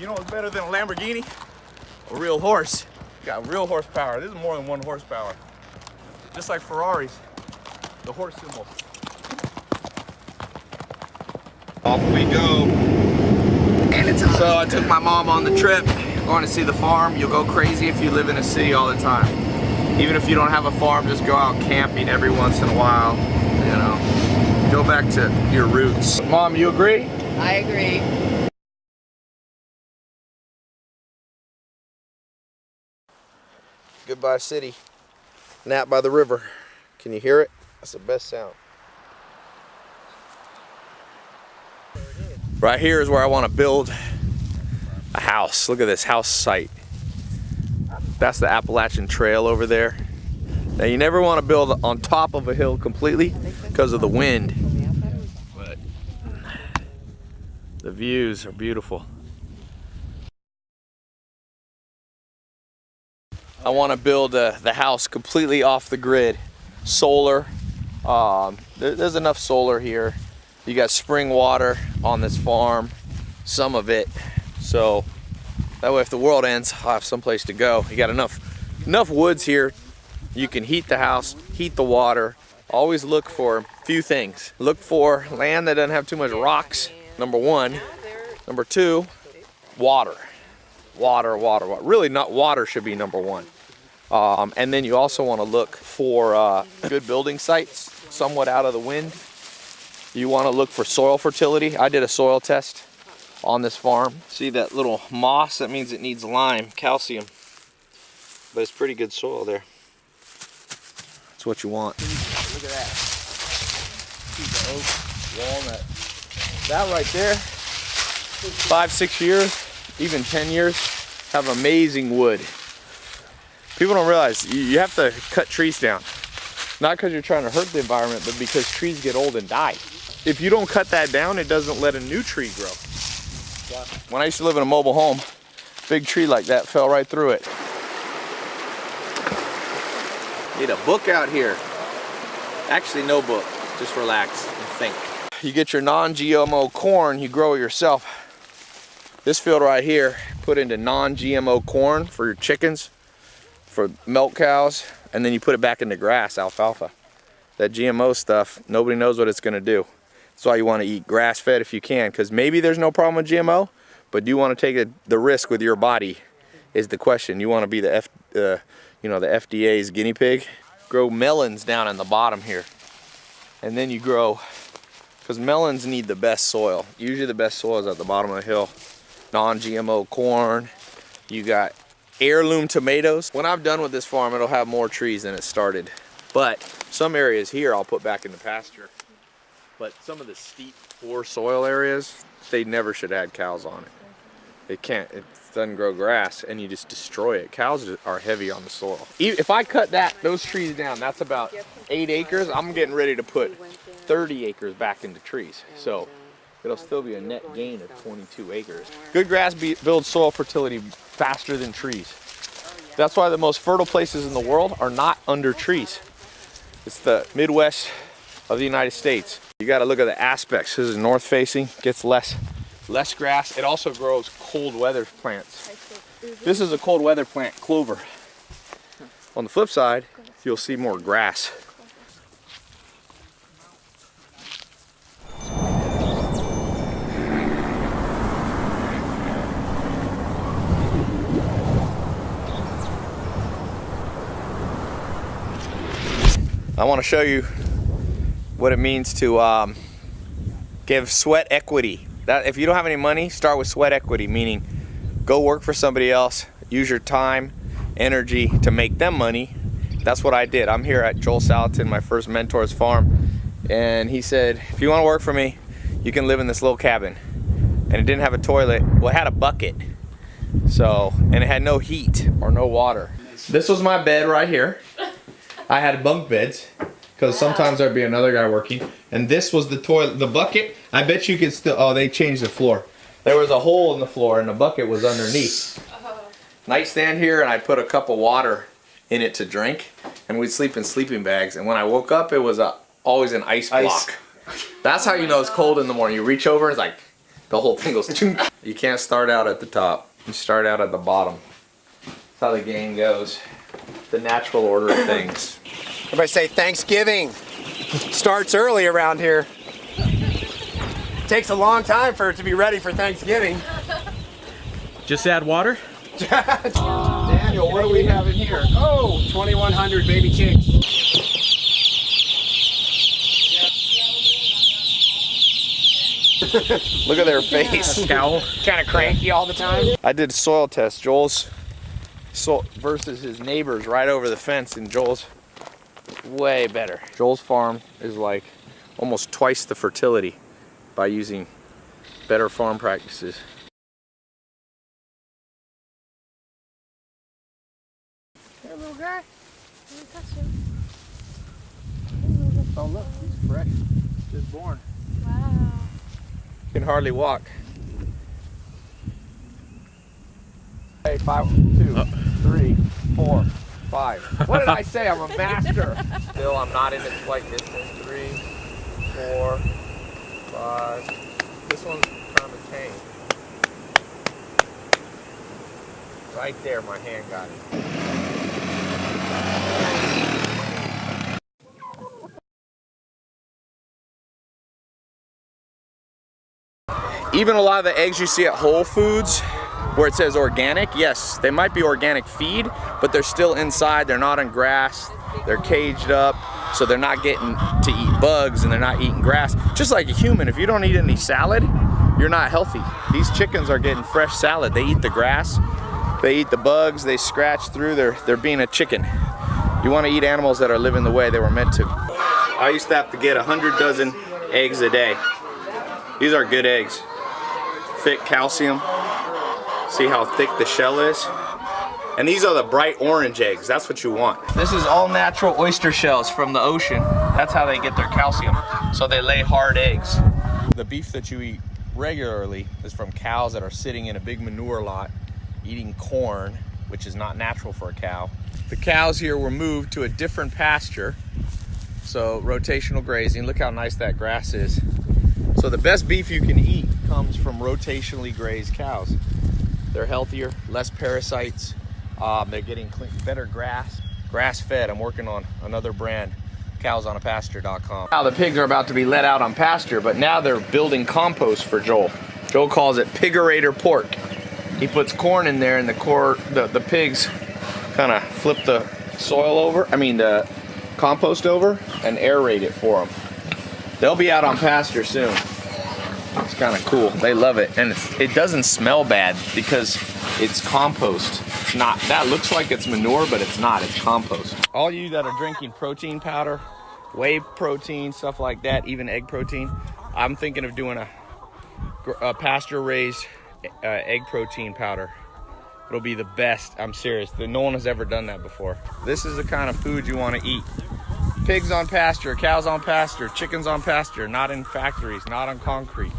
You know what's better than a Lamborghini? A real horse. Got real horsepower. This is more than 1 horsepower. Just like Ferraris, the horse symbol. Off we go. So I took my mom on the trip, going to see the farm. You'll go crazy if you live in a city all the time. Even if you don't have a farm, just go out camping every once in a while, you know. Go back to your roots. Mom, you agree? I agree. Goodbye city. Nap by the river. Can you hear it? That's the best sound. Right here is where I want to build a house. Look at this house site. That's the Appalachian Trail over there. Now you never want to build on top of a hill completely because of the wind. But the views are beautiful. I want to build the house completely off the grid. Solar. There's enough solar here. You got spring water on this farm, some of it. So that way if the world ends, I'll have someplace to go. You got enough woods here. You can heat the house, heat the water. Always look for a few things. Look for land that doesn't have too much rocks, number 1. Number 2, water. Water. Really, not water should be number 1. And then you also want to look for good building sites, somewhat out of the wind. You want to look for soil fertility. I did a soil test on this farm. See that little moss? That means it needs lime, calcium. But it's pretty good soil there. That's what you want. Look at that. See the oak, walnut. That right there, 5-6 years, even 10 years, have amazing wood. People don't realize you have to cut trees down. Not because you're trying to hurt the environment, but because trees get old and die. If you don't cut that down, it doesn't let a new tree grow. When I used to live in a mobile home, big tree like that fell right through it. Need a book out here. Actually, no book. Just relax and think. You get your non-GMO corn, you grow it yourself. This field right here, put into non-GMO corn for your chickens, for milk cows, and then you put it back into grass, alfalfa. That GMO stuff, nobody knows what it's gonna do. That's why you wanna eat grass-fed if you can, because maybe there's no problem with GMO, but do you wanna take the risk with your body is the question. You wanna be the FDA's guinea pig. Grow melons down in the bottom here. And then you grow, because melons need the best soil. Usually the best soil is at the bottom of the hill. Non-GMO corn. You got heirloom tomatoes. When I'm done with this farm, it'll have more trees than it started. But some areas here I'll put back into pasture. But some of the steep, poor soil areas, they never should have had cows on it. It doesn't grow grass, and you just destroy it. Cows are heavy on the soil. If I cut those trees down, that's about 8 acres. I'm getting ready to put 30 acres back into trees. So it'll still be a net gain of 22 acres. Good grass builds soil fertility faster than trees. That's why the most fertile places in the world are not under trees. It's the Midwest of the United States. You got to look at the aspects. This is north facing, gets less grass. It also grows cold weather plants. This is a cold weather plant, clover. On the flip side, you'll see more grass. I want to show you what it means to give sweat equity. That if you don't have any money, start with sweat equity, meaning go work for somebody else, use your time, energy to make them money. That's what I did. I'm here at Joel Salatin, my first mentor's farm, and he said, if you want to work for me, you can live in this little cabin. And it didn't have a toilet. Well, it had a bucket. So, and it had no heat or no water. This was my bed right here. I had bunk beds because sometimes there'd be another guy working. And this was the toilet, the bucket. I bet you could still, oh, they changed the floor. There was a hole in the floor and the bucket was underneath. Nightstand here, and I put a cup of water in it to drink. And we'd sleep in sleeping bags. And when I woke up, it was always an ice block. That's how you know it's cold in the morning. You reach over, it's like the whole thing goes chunk. You can't start out at the top. You start out at the bottom. That's how the game goes. The natural order of things. Everybody say Thanksgiving starts early around here. Takes a long time for it to be ready for Thanksgiving. Just add water? Daniel, what do we have in here? Oh, 2,100 baby chicks. Look at their face. Cow. Kind of cranky all the time. I did soil test. Joel's soil versus his neighbors right over the fence, and Joel's way better. Joel's farm is like almost twice the fertility by using better farm practices. Hey, little guy. Let me touch him. Oh look, he's fresh. Just born. Wow. Can hardly walk. Hey, 5, 2, 3, 4, 5. What did I say? I'm a master. Still, I'm not in its flight distance. 3, 4, 5. This one's kind of tame. Right there, my hand got it. Even a lot of the eggs you see at Whole Foods where it says organic, yes, they might be organic feed, but they're still inside, they're not on grass, they're caged up, so they're not getting to eat bugs and they're not eating grass. Just like a human, if you don't eat any salad, you're not healthy. These chickens are getting fresh salad. They eat the grass, they eat the bugs, they scratch through, they're being a chicken. You want to eat animals that are living the way they were meant to. I used to have to get 100 dozen eggs a day. These are good eggs. Thick calcium. See how thick the shell is? And these are the bright orange eggs. That's what you want. This is all natural oyster shells from the ocean. That's how they get their calcium. So they lay hard eggs. The beef that you eat regularly is from cows that are sitting in a big manure lot eating corn, which is not natural for a cow. The cows here were moved to a different pasture. So rotational grazing. Look how nice that grass is. So the best beef you can eat comes from rotationally grazed cows. They're healthier, less parasites. They're getting better grass fed. I'm working on another brand, cowsonapasture.com. Now the pigs are about to be let out on pasture, but now they're building compost for Joel. Joel calls it Pigerator pork. He puts corn in there and the pigs kind of flip the soil over, the compost over and aerate it for them. They'll be out on pasture soon. It's kind of cool. They love it. And it doesn't smell bad because it's compost. It's not, that looks like it's manure, but it's not. It's compost. All you that are drinking protein powder, whey protein, stuff like that, even egg protein, I'm thinking of doing a pasture-raised egg protein powder. It'll be the best. I'm serious. No one has ever done that before. This is the kind of food you want to eat. Pigs on pasture, cows on pasture, chickens on pasture, not in factories, not on concrete.